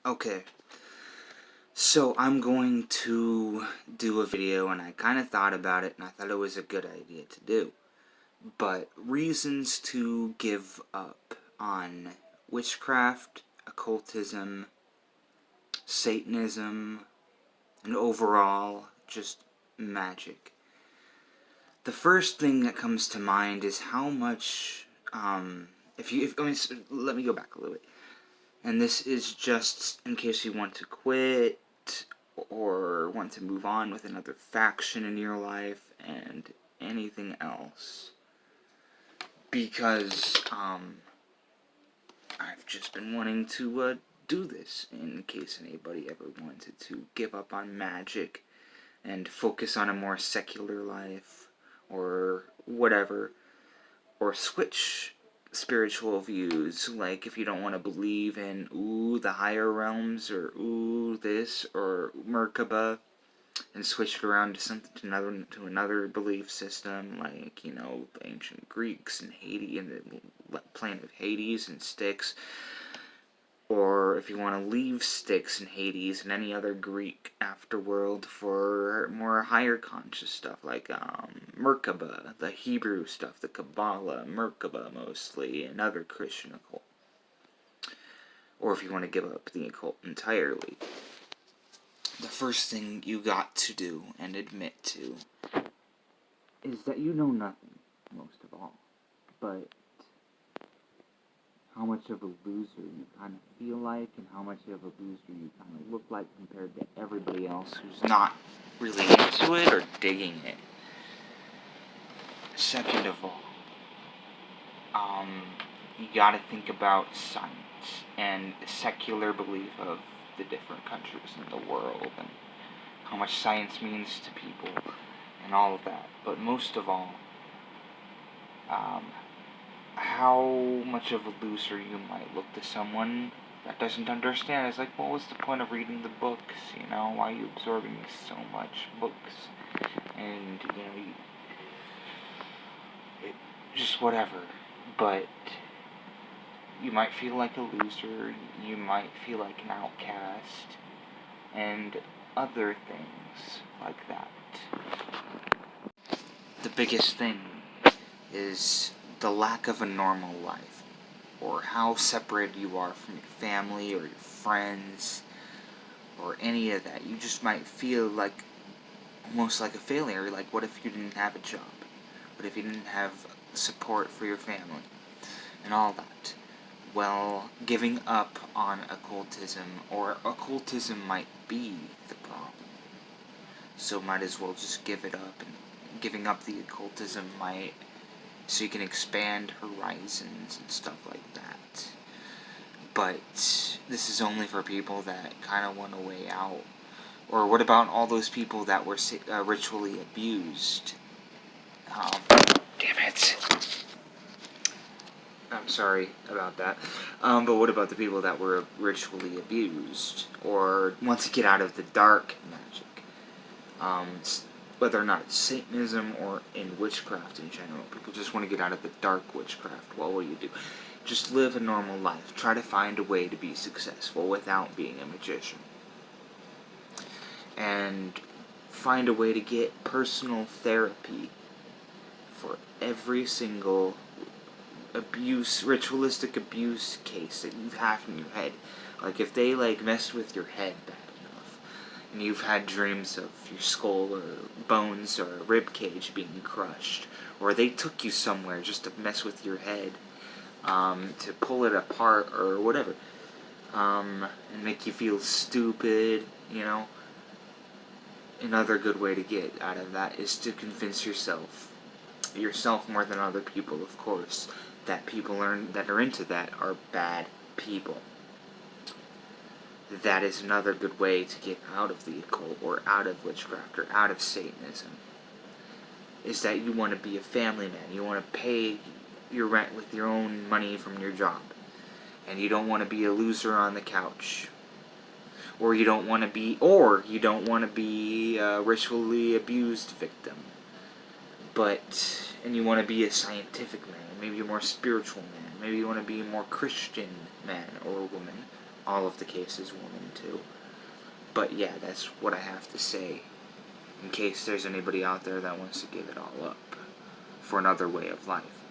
Okay, so I'm going to do a video, and I kind of thought about it, and I thought it was a good idea to do. But reasons to give up on witchcraft, occultism, Satanism, and overall just magic. The first thing that comes to mind is how much, let me go back a little bit. And this is just in case you want to quit or want to move on with another faction in your life and anything else. Because I've just been wanting to do this in case anybody ever wanted to give up on magic and focus on a more secular life or whatever, or switch spiritual views, like if you don't want to believe in the higher realms or this or Merkaba, and switch it around to something to another belief system, like the ancient Greeks and Hades and the planet of Hades and Styx. Or if you want to leave Styx and Hades and any other Greek afterworld for more higher conscious stuff, like Merkaba, the Hebrew stuff, the Kabbalah, Merkaba mostly, and other Christian occult. Or if you want to give up the occult entirely. The first thing you got to do and admit to is that you know nothing, most of all. But how much of a loser you kind of feel like, and how much of a loser you kind of look like compared to everybody else who's not really into it or digging it. Second of all, you gotta think about science and secular belief of the different countries in the world, and how much science means to people, and all of that. But most of all, how much of a loser you might look to someone that doesn't understand. It's like, what was the point of reading the books, Why are you absorbing so much books? And, just whatever. But you might feel like a loser, you might feel like an outcast, and other things like that. The biggest thing is the lack of a normal life, or how separated you are from your family or your friends, or any of that. You just might feel like, almost like a failure. Like, what if you didn't have a job? What if you didn't have support for your family? And all that. Well, giving up on occultism, or occultism might be the problem. So might as well just give it up, and giving up the occultism might, so you can expand horizons and stuff like that. But this is only for people that kind of want a way out. Or what about all those people that were ritually abused? Damn it. I'm sorry about that. But what about the people that were ritually abused, or want to get out of the dark magic? Whether or not it's Satanism or in witchcraft in general. People just want to get out of the dark witchcraft. Well, what do you do? Just live a normal life. Try to find a way to be successful without being a magician. And find a way to get personal therapy for every single ritualistic abuse case that you have in your head. Like, if they, messed with your head bad enough, and you've had dreams of your skull or bones or rib cage being crushed, or they took you somewhere just to mess with your head, to pull it apart or whatever, and make you feel stupid, Another good way to get out of that is to convince yourself more than other people, of course, that people that are into that are bad people. That is another good way to get out of the occult, or out of witchcraft, or out of Satanism. Is that you want to be a family man. You want to pay your rent with your own money from your job. And you don't want to be a loser on the couch. Or you don't want to be a ritually abused victim. And you want to be a scientific man, maybe a more spiritual man, maybe you want to be a more Christian man or woman, all of the cases women too. But yeah, that's what I have to say, in case there's anybody out there that wants to give it all up for another way of life.